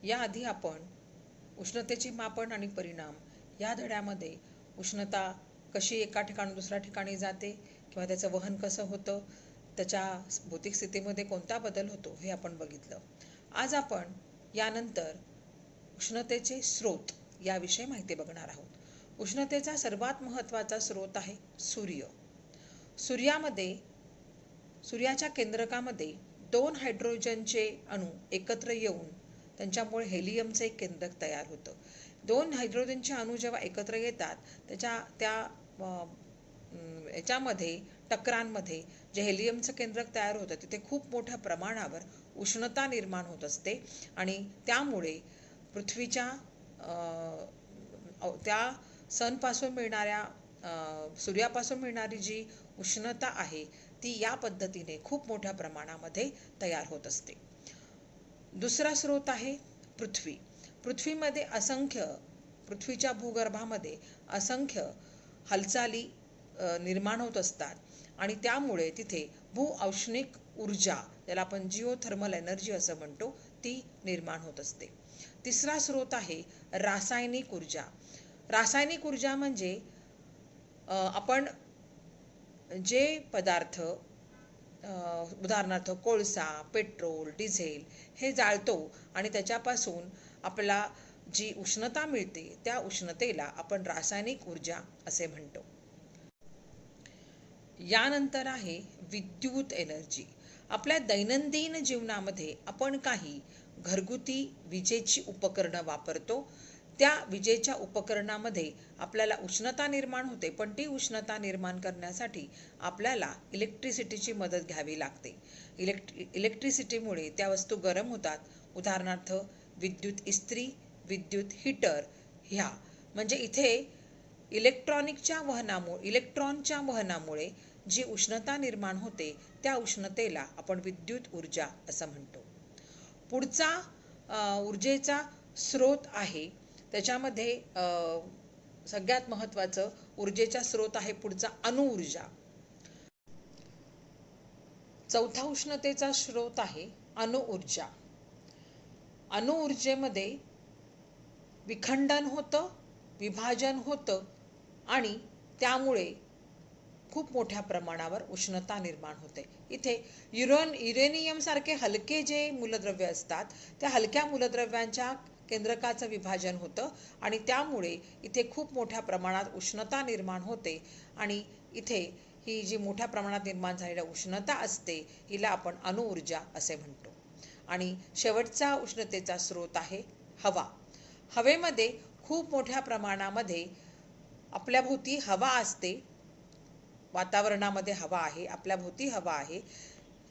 याआधी आपण उष्णतेची मापन आणि परिणाम या धड्यामध्ये उष्णता कशी एका ठिकाणी दुसऱ्या ठिकाणी जाते किंवा त्याचं वहन कसं होतं, त्याच्या भौतिक स्थितीमध्ये कोणता बदल होतो हे आपण बघितलं. आज आपण यानंतर उष्णतेचे स्रोत याविषयी माहिती बघणार आहोत. उष्णतेचा सर्वात महत्त्वाचा स्रोत आहे सूर्य. सूर्याच्या केंद्रकामध्ये 2 हायड्रोजनचे अणू एकत्र येऊन त्यांच्यामुळे हेलियमचं एक केंद्रक तयार होतं. 2 हायड्रोजनचे अणू जेव्हा एकत्र येतात याच्यामध्ये टकरांमध्ये जे हेलियमचं केंद्रक तयार होतं तिथे खूप मोठ्या प्रमाणावर उष्णता निर्माण होत असते आणि त्यामुळे पृथ्वीच्या त्या सनपासून मिळणाऱ्या सूर्यापासून मिळणारी जी उष्णता आहे ती या पद्धतीने खूप मोठ्या प्रमाणामध्ये तयार होत असते. दुसरा स्रोत आहे पृथ्वी. पृथ्वीच्या भूगर्भामध्ये असंख्य हालचाली निर्माण होत असतात आणि त्यामुळे तिथे भूऔष्णिक ऊर्जा, ज्याला आपण जिओथर्मल एनर्जी असं म्हणतो, ती निर्माण होत असते. तिसरा स्रोत आहे रासायनिक ऊर्जा. रासायनिक ऊर्जा म्हणजे आपण जे पदार्थ उदाहरणार्थ कोळसा, पेट्रोल, डिझेल हे जाळतो आणि त्याच्यापासून आपल्याला जी उष्णता मिळते त्या उष्णतेला आपण रासायनिक ऊर्जा असे म्हणतो. यानंतर आहे विद्युत एनर्जी. आपल्या दैनंदिन जीवनामध्ये आपण काही घरगुती विजेची उपकरणं वापरतो. त्या विजेच्या उपकरणामध्ये आपल्याला उष्णता निर्माण होते, पण ती उष्णता निर्माण करण्यासाठी आपल्याला इलेक्ट्रिसिटीची मदत घ्यावी लागते. इलेक्ट्रिसिटीमुळे त्या वस्तू गरम होतात. उदाहरणार्थ विद्युत इस्त्री, विद्युत हीटर ह्या. म्हणजे इथे इलेक्ट्रॉनच्या वहनामुळे जी उष्णता निर्माण होते त्या उष्णतेला आपण विद्युत ऊर्जा असं म्हणतो. पुढचा ऊर्जेचा स्रोत आहे, त्याच्यामध्ये सगळ्यात महत्त्वाचं ऊर्जेचा स्रोत आहे पुढचा अणुऊर्जा. चौथा उष्णतेचा स्रोत आहे अणुऊर्जा. अणुऊर्जेमध्ये विखंडन होतं, विभाजन होतं आणि त्यामुळे खूप मोठ्या प्रमाणावर उष्णता निर्माण होते. इथे युरेनियम सारखे हलके जे मूलद्रव्य असतात त्या हलक्या मूलद्रव्यांच्या केंद्रकाचं विभाजन होतं आणि त्यामुळे इथे खूप मोठ्या प्रमाणात उष्णता निर्माण होते आणि इथे ही जी मोठ्या प्रमाणात निर्माण झालेल्या उष्णता असते हिला आपण अणुऊर्जा असे म्हणतो. आणि शेवटचा उष्णतेचा स्रोत आहे हवा. हवेमध्ये खूप मोठ्या प्रमाणामध्ये आपल्याभोवती हवा असते. वातावरणामध्ये हवा आहे, आपल्याभोवती हवा आहे.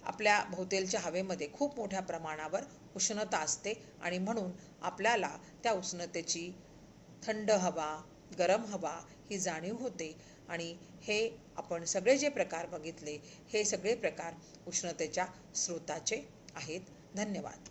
आपल्या भोवतीच्या हवेमध्ये खूप मोठ्या प्रमाणावर उष्णता असते आणि म्हणून आपल्याला त्या उष्णतेची थंड हवा, गरम हवा ही जाणीव होते. आणि हे आपण सगळे जे प्रकार बघितले हे सगळे प्रकार उष्णतेच्या स्रोताचे आहेत. धन्यवाद.